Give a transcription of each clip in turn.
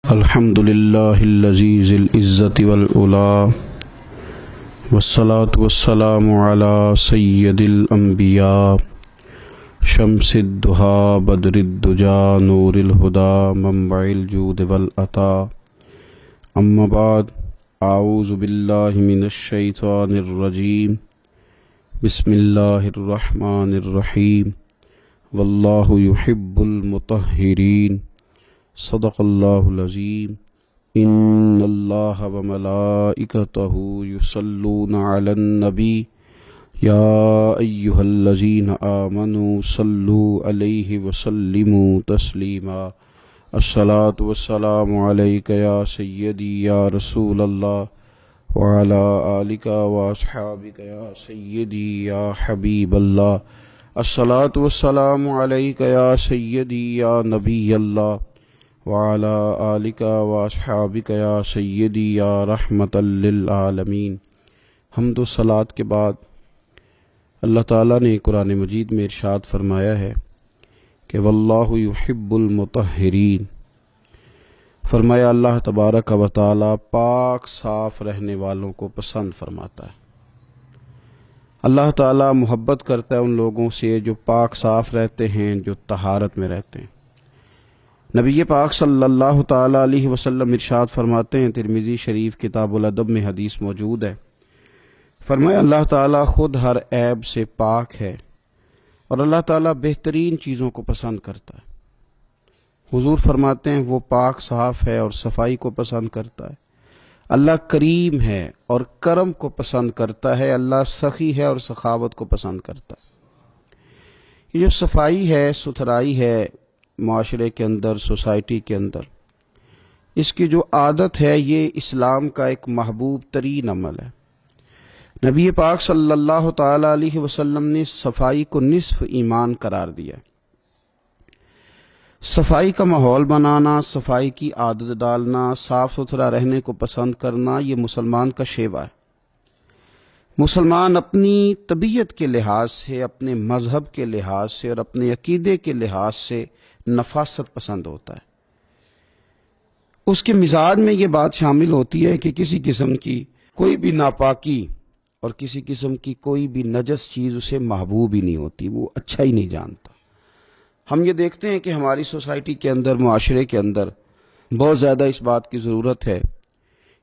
الحمد للہ الذی ذی العزة والعلا والصلاة والسلام علی سید الانبیاء شمس الضحیٰ بدر الدجا نور الہدی منبع الجود والعطاء اما بعد اعوذ باللہ من الشیطان الرجیم بسم اللہ الرحمن الرحیم واللہ یحب المطہرین صدق اللہ العظیم ان اللہ وملائکتہ یصلون علی النبی یا ایہا الذین آمنوا صلوا علیہ وسلموا تسلیما الصلاۃ والسلام علیک یا سیدی یا رسول اللہ وعلی آلک واصحابک یا سیدی یا حبیب اللہ الصلاۃ والسلام علیک یا سیدی یا نبی اللہ وعلی آلک واصحابک یا سیدی یا رحمۃ للعالمین۔ حمد و صلوات کے بعد اللہ تعالیٰ نے قرآن مجید میں ارشاد فرمایا ہے کہ واللہ یحب المطہرین، فرمایا اللہ تبارک و تعالیٰ پاک صاف رہنے والوں کو پسند فرماتا ہے۔ اللہ تعالیٰ محبت کرتا ہے ان لوگوں سے جو پاک صاف رہتے ہیں، جو طہارت میں رہتے ہیں۔ نبی پاک صلی اللہ تعالیٰ علیہ وسلم ارشاد فرماتے ہیں، ترمذی شریف کتاب الادب میں حدیث موجود ہے، فرمایا اللہ تعالیٰ خود ہر عیب سے پاک ہے اور اللہ تعالیٰ بہترین چیزوں کو پسند کرتا ہے۔ حضور فرماتے ہیں وہ پاک صاف ہے اور صفائی کو پسند کرتا ہے۔ اللہ کریم ہے اور کرم کو پسند کرتا ہے، اللہ سخی ہے اور سخاوت کو پسند کرتا ہے۔ یہ جو صفائی ہے، ستھرائی ہے معاشرے کے اندر، سوسائٹی کے اندر، اس کی جو عادت ہے یہ اسلام کا ایک محبوب ترین عمل ہے۔ نبی پاک صلی اللہ تعالی علیہ وسلم نے صفائی کو نصف ایمان قرار دیا۔ صفائی کا ماحول بنانا، صفائی کی عادت ڈالنا، صاف ستھرا رہنے کو پسند کرنا، یہ مسلمان کا شیوا ہے۔ مسلمان اپنی طبیعت کے لحاظ سے، اپنے مذہب کے لحاظ سے اور اپنے عقیدے کے لحاظ سے نفاست پسند ہوتا ہے۔ اس کے مزاج میں یہ بات شامل ہوتی ہے کہ کسی قسم کی کوئی بھی ناپاکی اور کسی قسم کی کوئی بھی نجس چیز اسے محبوب ہی نہیں ہوتی، وہ اچھا ہی نہیں جانتا۔ ہم یہ دیکھتے ہیں کہ ہماری سوسائٹی کے اندر، معاشرے کے اندر بہت زیادہ اس بات کی ضرورت ہے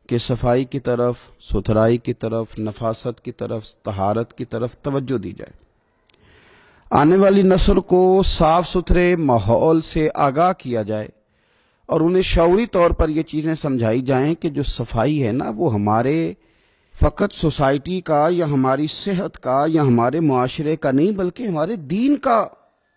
کہ صفائی کی طرف، ستھرائی کی طرف، نفاست کی طرف، طہارت کی طرف توجہ دی جائے۔ آنے والی نسل کو صاف ستھرے ماحول سے آگاہ کیا جائے اور انہیں شعوری طور پر یہ چیزیں سمجھائی جائیں کہ جو صفائی ہے نا، وہ ہمارے فقط سوسائٹی کا یا ہماری صحت کا یا ہمارے معاشرے کا نہیں، بلکہ ہمارے دین کا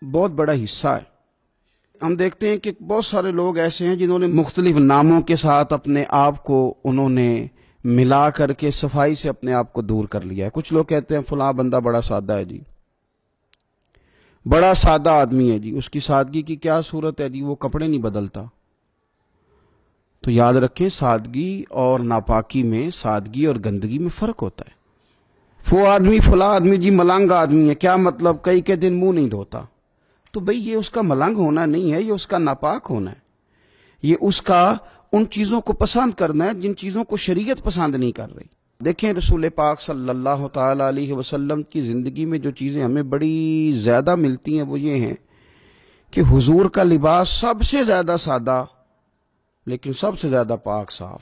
بہت بڑا حصہ ہے۔ ہم دیکھتے ہیں کہ بہت سارے لوگ ایسے ہیں جنہوں نے مختلف ناموں کے ساتھ اپنے آپ کو انہوں نے ملا کر کے صفائی سے اپنے آپ کو دور کر لیا ہے۔ کچھ لوگ کہتے ہیں فلاں بندہ بڑا سادہ ہے جی، بڑا سادہ آدمی ہے جی، اس کی سادگی کی کیا صورت ہے جی، وہ کپڑے نہیں بدلتا۔ تو یاد رکھیں، سادگی اور ناپاکی میں، سادگی اور گندگی میں فرق ہوتا ہے۔ فلاں آدمی جی ملنگ آدمی ہے، کیا مطلب؟ کئی کے دن منہ نہیں دھوتا۔ تو بھئی یہ اس کا ملنگ ہونا نہیں ہے، یہ اس کا ناپاک ہونا ہے، یہ اس کا ان چیزوں کو پسند کرنا ہے جن چیزوں کو شریعت پسند نہیں کر رہی۔ دیکھیں رسول پاک صلی اللہ تعالی علیہ وسلم کی زندگی میں جو چیزیں ہمیں بڑی زیادہ ملتی ہیں وہ یہ ہیں کہ حضور کا لباس سب سے زیادہ سادہ لیکن سب سے زیادہ پاک صاف،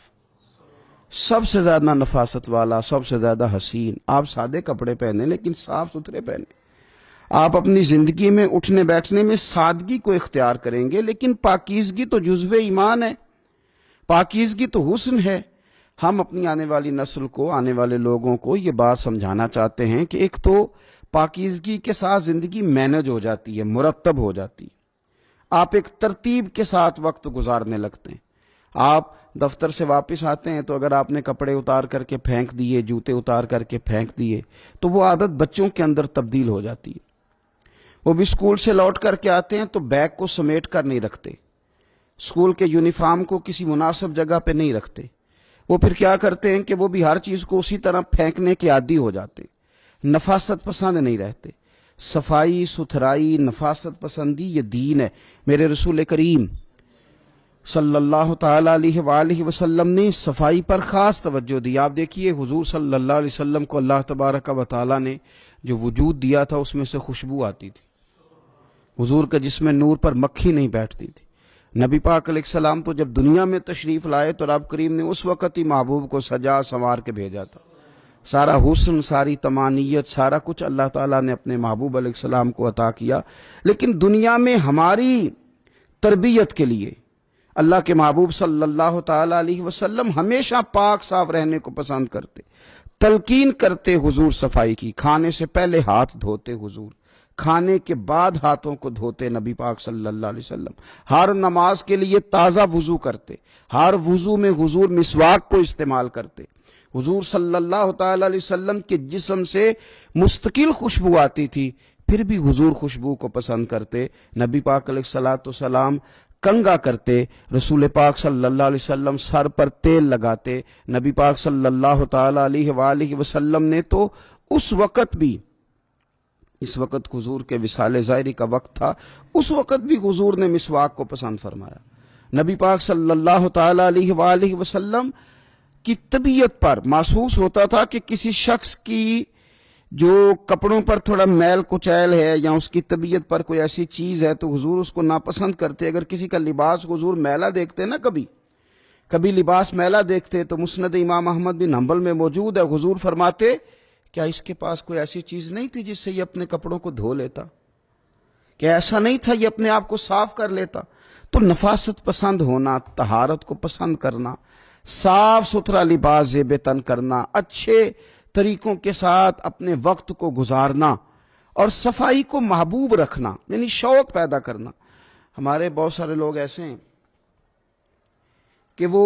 سب سے زیادہ نفاست والا، سب سے زیادہ حسین۔ آپ سادے کپڑے پہنے لیکن صاف ستھرے پہنے۔ آپ اپنی زندگی میں اٹھنے بیٹھنے میں سادگی کو اختیار کریں گے، لیکن پاکیزگی تو جزو ایمان ہے، پاکیزگی تو حسن ہے۔ ہم اپنی آنے والی نسل کو، آنے والے لوگوں کو یہ بات سمجھانا چاہتے ہیں کہ ایک تو پاکیزگی کے ساتھ زندگی مینج ہو جاتی ہے، مرتب ہو جاتی ہے، آپ ایک ترتیب کے ساتھ وقت گزارنے لگتے ہیں۔ آپ دفتر سے واپس آتے ہیں تو اگر آپ نے کپڑے اتار کر کے پھینک دیے، جوتے اتار کر کے پھینک دیے، تو وہ عادت بچوں کے اندر تبدیل ہو جاتی ہے۔ وہ بھی اسکول سے لوٹ کر کے آتے ہیں تو بیگ کو سمیٹ کر نہیں رکھتے، اسکول کے یونیفارم کو کسی مناسب جگہ پہ نہیں رکھتے۔ وہ پھر کیا کرتے ہیں کہ وہ بھی ہر چیز کو اسی طرح پھینکنے کے عادی ہو جاتے، نفاست پسند نہیں رہتے۔ صفائی ستھرائی، نفاست پسندی، یہ دین ہے۔ میرے رسول کریم صلی اللہ تعالی علیہ وآلہ وسلم نے صفائی پر خاص توجہ دی۔ آپ دیکھیے حضور صلی اللہ علیہ وسلم کو اللہ تبارک و تعالی نے جو وجود دیا تھا اس میں سے خوشبو آتی تھی۔ حضور کا جسم نور پر مکھی نہیں بیٹھتی تھی۔ نبی پاک علیہ السلام تو جب دنیا میں تشریف لائے تو رب کریم نے اس وقت ہی محبوب کو سجا سنوار کے بھیجا تھا۔ سارا حسن، ساری تمانیت، سارا کچھ اللہ تعالیٰ نے اپنے محبوب علیہ السلام کو عطا کیا، لیکن دنیا میں ہماری تربیت کے لیے اللہ کے محبوب صلی اللہ تعالی علیہ وسلم ہمیشہ پاک صاف رہنے کو پسند کرتے، تلقین کرتے حضور صفائی کی۔ کھانے سے پہلے ہاتھ دھوتے حضور، کھانے کے بعد ہاتھوں کو دھوتے نبی پاک صلی اللہ علیہ وسلم، ہر نماز کے لیے تازہ وضو کرتے، ہر وضو میں حضور مسواک کو استعمال کرتے۔ حضور صلی اللہ تعالی علیہ وسلم کے جسم سے مستقل خوشبو آتی تھی، پھر بھی حضور خوشبو کو پسند کرتے۔ نبی پاک علیہ الصلوۃ والسلام کنگا کرتے، رسول پاک صلی اللہ علیہ وسلم سر پر تیل لگاتے۔ نبی پاک صلی اللہ تعالی علیہ وآلہ وسلم نے تو اس وقت بھی، اس وقت حضور کے وصال ظاہری کا وقت تھا، اس وقت بھی حضور نے مسواک کو پسند فرمایا۔ نبی پاک صلی اللہ تعالی علیہ وآلہ وسلم کی طبیعت پر محسوس ہوتا تھا کہ کسی شخص کی جو کپڑوں پر تھوڑا میل کچیل ہے یا اس کی طبیعت پر کوئی ایسی چیز ہے تو حضور اس کو ناپسند کرتے۔ اگر کسی کا لباس حضور میلا دیکھتے نا، کبھی لباس میلا دیکھتے تو مسند امام احمد بن حنبل میں موجود ہے، حضور فرماتے کیا اس کے پاس کوئی ایسی چیز نہیں تھی جس سے یہ اپنے کپڑوں کو دھو لیتا؟ کیا ایسا نہیں تھا یہ اپنے آپ کو صاف کر لیتا؟ تو نفاست پسند ہونا، طہارت کو پسند کرنا، صاف ستھرا لباس زیب تن کرنا، اچھے طریقوں کے ساتھ اپنے وقت کو گزارنا اور صفائی کو محبوب رکھنا، یعنی شوق پیدا کرنا۔ ہمارے بہت سارے لوگ ایسے ہیں کہ وہ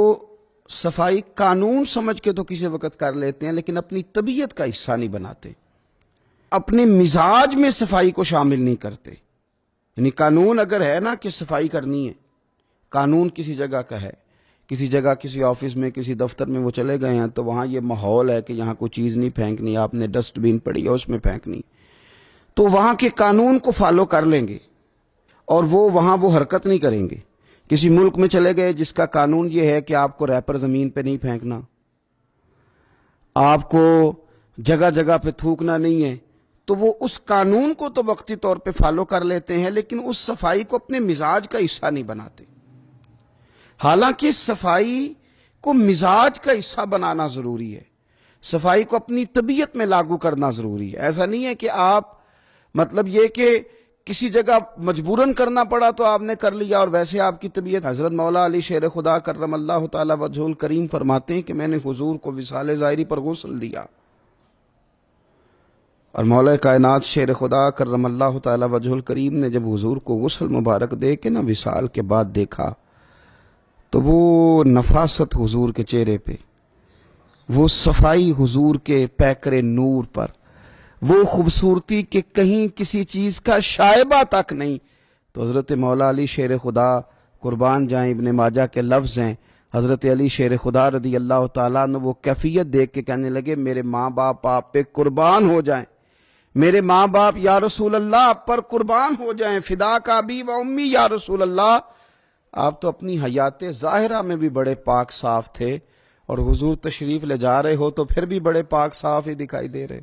صفائی قانون سمجھ کے تو کسی وقت کر لیتے ہیں لیکن اپنی طبیعت کا حصہ نہیں بناتے، اپنے مزاج میں صفائی کو شامل نہیں کرتے۔ یعنی قانون اگر ہے نا کہ صفائی کرنی ہے، قانون کسی جگہ کا ہے، کسی جگہ کسی آفس میں کسی دفتر میں وہ چلے گئے ہیں تو وہاں یہ ماحول ہے کہ یہاں کوئی چیز نہیں پھینکنی، آپ نے ڈسٹ بین پڑی ہے اس میں پھینکنی، تو وہاں کے قانون کو فالو کر لیں گے اور وہاں وہ حرکت نہیں کریں گے۔ کسی ملک میں چلے گئے جس کا قانون یہ ہے کہ آپ کو ریپر زمین پہ نہیں پھینکنا، آپ کو جگہ جگہ پہ تھوکنا نہیں ہے، تو وہ اس قانون کو تو وقتی طور پہ فالو کر لیتے ہیں لیکن اس صفائی کو اپنے مزاج کا حصہ نہیں بناتے۔ حالانکہ صفائی کو مزاج کا حصہ بنانا ضروری ہے، صفائی کو اپنی طبیعت میں لاگو کرنا ضروری ہے۔ ایسا نہیں ہے کہ آپ مطلب یہ کہ کسی جگہ مجبوراً کرنا پڑا تو آپ نے کر لیا اور ویسے آپ کی طبیعت۔ حضرت مولا علی شیر خدا کرم اللہ تعالی وجہہ الکریم فرماتے ہیں کہ میں نے حضور کو وصال ظاہری پر غسل دیا، اور مولا کائنات شیر خدا کرم اللہ تعالی وجہہ الکریم نے جب حضور کو غسل مبارک دے کے نا وصال کے بعد دیکھا تو وہ نفاست حضور کے چہرے پہ، وہ صفائی حضور کے پیکر نور پر، وہ خوبصورتی کہ کہیں کسی چیز کا شائبہ تک نہیں، تو حضرت مولا علی شیر خدا قربان جائیں، ابن ماجہ کے لفظ ہیں، حضرت علی شیر خدا رضی اللہ تعالیٰ نے وہ کیفیت دیکھ کے کہنے لگے میرے ماں باپ آپ پہ قربان ہو جائیں، میرے ماں باپ یا رسول اللہ آپ پر قربان ہو جائیں، فدا کا ابی و امی یا رسول اللہ۔ آپ تو اپنی حیات ظاہرہ میں بھی بڑے پاک صاف تھے اور حضور تشریف لے جا رہے ہو تو پھر بھی بڑے پاک صاف ہی دکھائی دے رہے،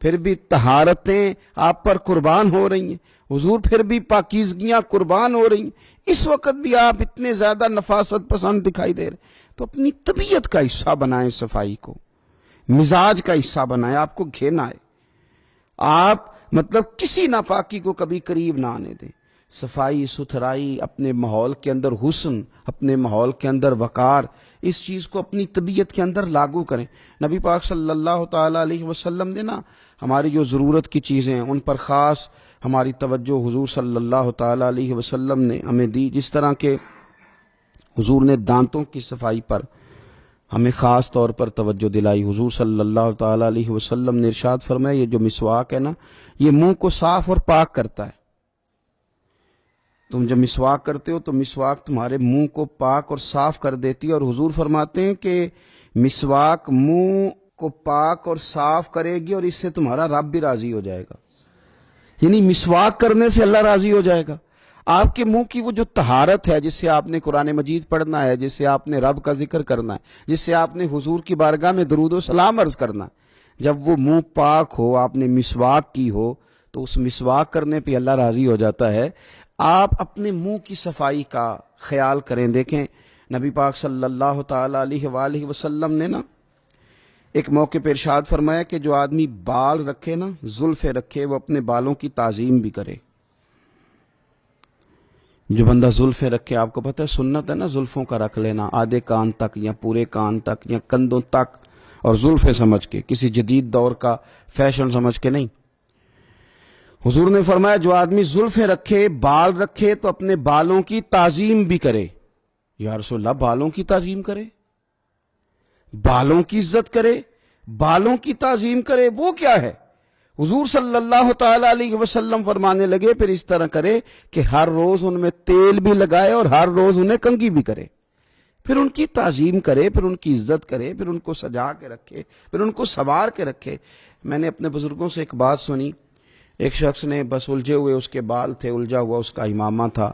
پھر بھی طہارتیں آپ پر قربان ہو رہی ہیں، حضور پھر بھی پاکیزگیاں قربان ہو رہی ہیں، اس وقت بھی آپ اتنے زیادہ نفاست پسند دکھائی دے رہے۔ تو اپنی طبیعت کا حصہ بنائیں صفائی کو، مزاج کا حصہ بنائیں، آپ کو گھینا ہے، آپ مطلب کسی ناپاکی کو کبھی قریب نہ آنے دیں۔ صفائی ستھرائی، اپنے ماحول کے اندر حسن، اپنے ماحول کے اندر وقار، اس چیز کو اپنی طبیعت کے اندر لاگو کریں۔ نبی پاک صلی اللہ تعالی علیہ وسلم نے نا ہماری جو ضرورت کی چیزیں ہیں ان پر خاص ہماری توجہ حضور صلی اللہ تعالی علیہ وسلم نے ہمیں دی، جس طرح کہ حضور نے دانتوں کی صفائی پر ہمیں خاص طور پر توجہ دلائی۔ حضور صلی اللہ تعالی علیہ وسلم نے ارشاد فرمایا یہ جو مسواک ہے نا یہ منہ کو صاف اور پاک کرتا ہے۔ تم جب مسواک کرتے ہو تو مسواک تمہارے منہ کو پاک اور صاف کر دیتی ہے، اور حضور فرماتے ہیں کہ مسواک منہ کو پاک اور صاف کرے گی اور اس سے تمہارا رب بھی راضی ہو جائے گا، یعنی مسواک کرنے سے اللہ راضی ہو جائے گا۔ آپ کے منہ کی وہ جو طہارت ہے، جس سے آپ نے قرآن مجید پڑھنا ہے، جس سے آپ نے رب کا ذکر کرنا ہے، جس سے آپ نے حضور کی بارگاہ میں درود و سلام عرض کرنا ہے، جب وہ منہ پاک ہو، آپ نے مسواک کی ہو، تو اس مسواک کرنے پہ اللہ راضی ہو جاتا ہے۔ آپ اپنے منہ کی صفائی کا خیال کریں۔ دیکھیں نبی پاک صلی اللہ تعالی علیہ وآلہ وسلم نے نا ایک موقع پہ ارشاد فرمایا کہ جو آدمی بال رکھے نا، زلفیں رکھے، وہ اپنے بالوں کی تعظیم بھی کرے۔ جو بندہ زلفیں رکھے، آپ کو پتہ ہے سنت ہے نا زلفوں کا رکھ لینا، آدھے کان تک یا پورے کان تک یا کندھوں تک، اور زلفیں سمجھ کے، کسی جدید دور کا فیشن سمجھ کے نہیں۔ حضور نے فرمایا جو آدمی زلفیں رکھے، بال رکھے، تو اپنے بالوں کی تعظیم بھی کرے۔ یا رسول اللہ، بالوں کی تعظیم کرے، بالوں کی عزت کرے، بالوں کی تعظیم کرے، وہ کیا ہے؟ حضور صلی اللہ تعالی علیہ وسلم فرمانے لگے پھر اس طرح کرے کہ ہر روز ان میں تیل بھی لگائے اور ہر روز انہیں کنگھی بھی کرے، پھر ان کی تعظیم کرے، پھر ان کی عزت کرے، پھر ان کو سجا کے رکھے، پھر ان کو سنوار کے رکھے۔ میں نے اپنے بزرگوں سے ایک بات سنی، ایک شخص نے بس الجھے ہوئے اس کے بال تھے، الجھا ہوا اس کا امامہ تھا،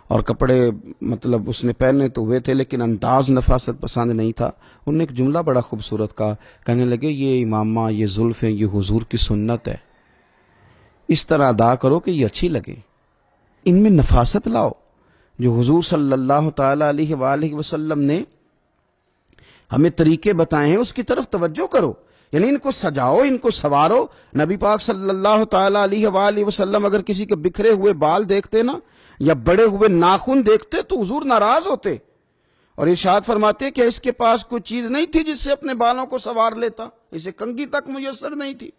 اور کپڑے مطلب اس نے پہنے تو ہوئے تھے لیکن انداز نفاست پسند نہیں تھا۔ انہوں نے ایک جملہ بڑا خوبصورت کہا، کہنے لگے یہ امامہ، یہ زلفیں، یہ حضور کی سنت ہے، اس طرح ادا کرو کہ یہ اچھی لگے، ان میں نفاست لاؤ۔ جو حضور صلی اللہ تعالی علیہ وآلہ وسلم نے ہمیں طریقے بتائے ہیں اس کی طرف توجہ کرو، یعنی ان کو سجاؤ، ان کو سنوارو۔ نبی پاک صلی اللہ تعالی علیہ وآلہ وسلم اگر کسی کے بکھرے ہوئے بال دیکھتے نا یا بڑے ہوئے ناخن دیکھتے تو حضور ناراض ہوتے اور ارشاد فرماتے کہ اس کے پاس کوئی چیز نہیں تھی جس سے اپنے بالوں کو سنوار لیتا، اسے کنگھی تک میسر نہیں تھی۔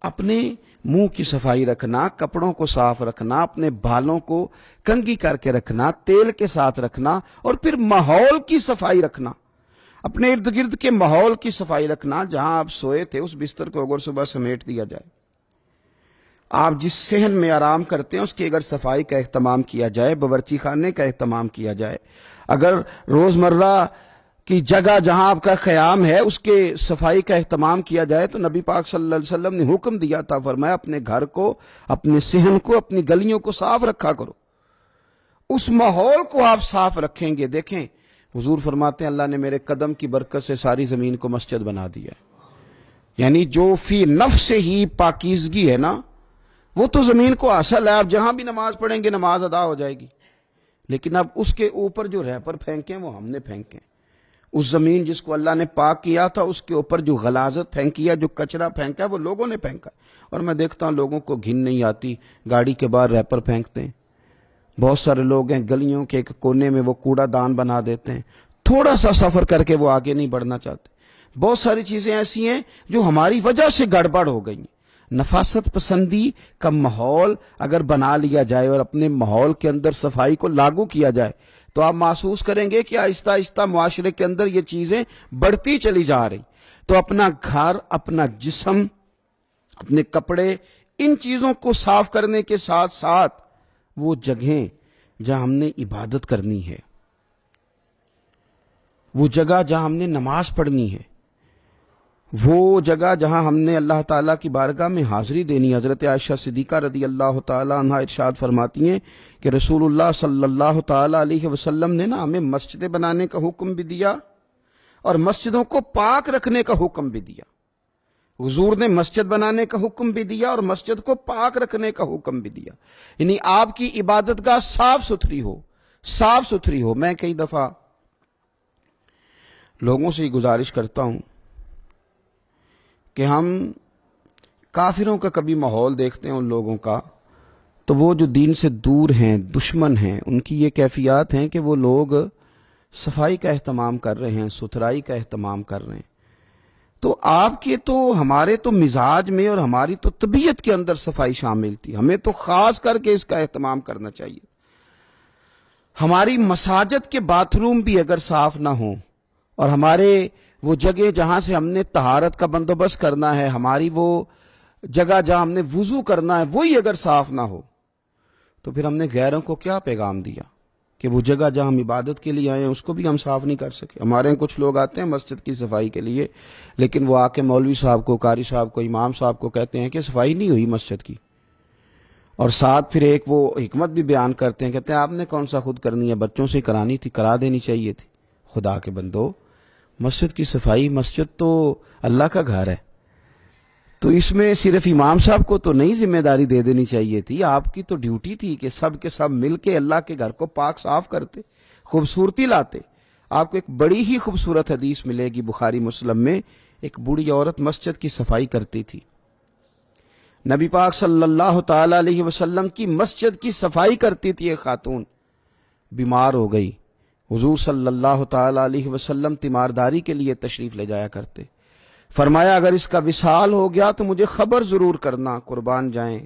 اپنے منہ کی صفائی رکھنا، کپڑوں کو صاف رکھنا، اپنے بالوں کو کنگھی کر کے رکھنا، تیل کے ساتھ رکھنا، اور پھر ماحول کی صفائی رکھنا، اپنے ارد گرد کے ماحول کی صفائی رکھنا۔ جہاں آپ سوئے تھے اس بستر کو اگر صبح سمیٹ دیا جائے، آپ جس صحن میں آرام کرتے ہیں اس کی اگر صفائی کا اہتمام کیا جائے، باورچی خانے کا اہتمام کیا جائے، اگر روزمرہ کی جگہ جہاں آپ کا قیام ہے اس کے صفائی کا اہتمام کیا جائے، تو نبی پاک صلی اللہ علیہ وسلم نے حکم دیا تھا، فرمایا اپنے گھر کو، اپنے صحن کو، اپنی گلیوں کو صاف رکھا کرو، اس ماحول کو آپ صاف رکھیں گے۔ دیکھیں حضور فرماتے ہیں اللہ نے میرے قدم کی برکت سے ساری زمین کو مسجد بنا دیا ہے، یعنی جو فی نفس ہی پاکیزگی ہے نا وہ تو زمین کو حاصل ہے، آپ جہاں بھی نماز پڑھیں گے نماز ادا ہو جائے گی، لیکن اب اس کے اوپر جو ریپر پھینکے وہ ہم نے پھینکے، اس زمین جس کو اللہ نے پاک کیا تھا اس کے اوپر جو غلاظت پھینکی ہے، جو کچرا پھینکا ہے وہ لوگوں نے پھینکا۔ اور میں دیکھتا ہوں لوگوں کو گھن نہیں آتی، گاڑی کے باہر ریپر پھینکتے ہیں، بہت سارے لوگ ہیں گلیوں کے ایک کونے میں وہ کوڑا دان بنا دیتے ہیں، تھوڑا سا سفر کر کے وہ آگے نہیں بڑھنا چاہتے۔ بہت ساری چیزیں ایسی ہیں جو ہماری وجہ سے گڑبڑ ہو گئی ہیں۔ نفاست پسندی کا ماحول اگر بنا لیا جائے اور اپنے ماحول کے اندر صفائی کو لاگو کیا جائے تو آپ محسوس کریں گے کہ آہستہ آہستہ معاشرے کے اندر یہ چیزیں بڑھتی چلی جا رہی۔ تو اپنا گھر، اپنا جسم، اپنے کپڑے، ان چیزوں کو صاف کرنے کے ساتھ ساتھ وہ جگہیں جہاں ہم نے عبادت کرنی ہے، وہ جگہ جہاں ہم نے نماز پڑھنی ہے، وہ جگہ جہاں ہم نے اللہ تعالیٰ کی بارگاہ میں حاضری دینی۔ حضرت عائشہ صدیقہ رضی اللہ تعالیٰ عنہ ارشاد فرماتی ہیں کہ رسول اللہ صلی اللہ تعالیٰ علیہ وسلم نے نا ہمیں مسجدیں بنانے کا حکم بھی دیا اور مسجدوں کو پاک رکھنے کا حکم بھی دیا۔ حضور نے مسجد بنانے کا حکم بھی دیا اور مسجد کو پاک رکھنے کا حکم بھی دیا، یعنی آپ کی عبادت گاہ صاف ستھری ہو، صاف ستھری ہو۔ میں کئی دفعہ لوگوں سے گزارش کرتا ہوں کہ ہم کافروں کا کبھی ماحول دیکھتے ہیں ان لوگوں کا، تو وہ جو دین سے دور ہیں، دشمن ہیں، ان کی یہ کیفیات ہیں کہ وہ لوگ صفائی کا اہتمام کر رہے ہیں، ستھرائی کا اہتمام کر رہے ہیں۔ تو آپ کے تو ہمارے تو مزاج میں اور ہماری تو طبیعت کے اندر صفائی شامل تھی، ہمیں تو خاص کر کے اس کا اہتمام کرنا چاہیے۔ ہماری مساجد کے باتھ روم بھی اگر صاف نہ ہوں اور ہمارے وہ جگہ جہاں سے ہم نے طہارت کا بندوبست کرنا ہے، ہماری وہ جگہ جہاں ہم نے وضو کرنا ہے وہی اگر صاف نہ ہو تو پھر ہم نے غیروں کو کیا پیغام دیا کہ وہ جگہ جہاں ہم عبادت کے لیے آئے ہیں اس کو بھی ہم صاف نہیں کر سکے۔ ہمارے یہاں کچھ لوگ آتے ہیں مسجد کی صفائی کے لیے، لیکن وہ آ کے مولوی صاحب کو، قاری صاحب کو، امام صاحب کو کہتے ہیں کہ صفائی نہیں ہوئی مسجد کی، اور ساتھ پھر ایک وہ حکمت بھی بیان کرتے ہیں، کہتے ہیں آپ نے کون سا خود کرنی ہے، بچوں سے کرانی تھی، کرا دینی چاہیے تھی۔ خدا کے بندو، مسجد کی صفائی، مسجد تو اللہ کا گھر ہے، تو اس میں صرف امام صاحب کو تو نہیں ذمہ داری دے دینی چاہیے تھی، آپ کی تو ڈیوٹی تھی کہ سب کے سب مل کے اللہ کے گھر کو پاک صاف کرتے، خوبصورتی لاتے۔ آپ کو ایک بڑی ہی خوبصورت حدیث ملے گی بخاری مسلم میں، ایک بوڑھی عورت مسجد کی صفائی کرتی تھی، نبی پاک صلی اللہ تعالی علیہ وسلم کی مسجد کی صفائی کرتی تھی، ایک خاتون بیمار ہو گئی، حضور صلی اللہ تعالی علیہ وسلم تیمارداری کے لیے تشریف لے جایا کرتے، فرمایا اگر اس کا وصال ہو گیا تو مجھے خبر ضرور کرنا، قربان جائیں۔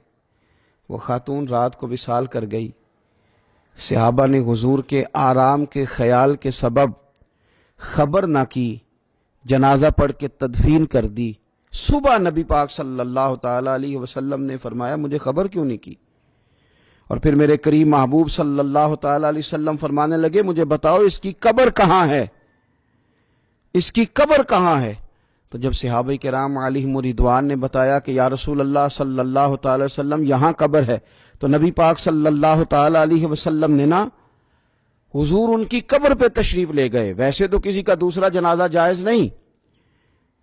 وہ خاتون رات کو وصال کر گئی، صحابہ نے حضور کے آرام کے خیال کے سبب خبر نہ کی، جنازہ پڑھ کے تدفین کر دی۔ صبح نبی پاک صلی اللہ تعالی علیہ وسلم نے فرمایا مجھے خبر کیوں نہیں کی؟ اور پھر میرے کریم محبوب صلی اللہ تعالی علیہ وسلم فرمانے لگے مجھے بتاؤ اس کی قبر کہاں ہے، اس کی قبر کہاں ہے؟ تو جب صحابہ کرام علیہم رضوان نے بتایا کہ یا رسول اللہ صلی اللہ تعالی وسلم یہاں قبر ہے، تو نبی پاک صلی اللہ تعالی علیہ وسلم نے نا حضور ان کی قبر پہ تشریف لے گئے۔ ویسے تو کسی کا دوسرا جنازہ جائز نہیں،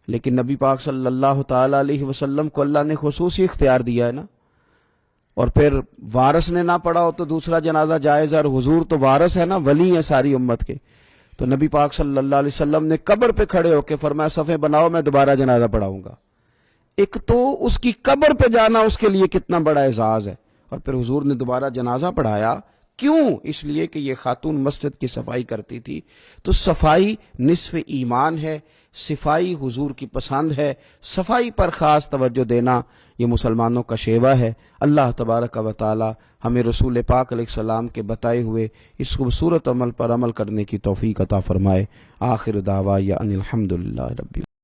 لیکن نبی پاک صلی اللہ تعالی علیہ وسلم کو اللہ نے خصوصی اختیار دیا ہے نا، اور پھر وارث نے نہ پڑھا ہو تو دوسرا جنازہ جائز ہے، اور حضور تو وارث ہے نا، ولی ہے ساری امت کے، تو نبی پاک صلی اللہ علیہ وسلم نے قبر پہ کھڑے ہو کے فرمایا صفیں بناؤ میں دوبارہ جنازہ پڑھاؤں گا۔ ایک تو اس کی قبر پہ جانا اس کے لیے کتنا بڑا اعزاز ہے، اور پھر حضور نے دوبارہ جنازہ پڑھایا، کیوں؟ اس لیے کہ یہ خاتون مسجد کی صفائی کرتی تھی۔ تو صفائی نصف ایمان ہے، صفائی حضور کی پسند ہے، صفائی پر خاص توجہ دینا یہ مسلمانوں کا شیوہ ہے۔ اللہ تبارک و تعالی ہمیں رسول پاک علیہ السلام کے بتائے ہوئے اس خوبصورت عمل پر عمل کرنے کی توفیق عطا فرمائے۔ آخر دعوایا ان الحمدللہ رب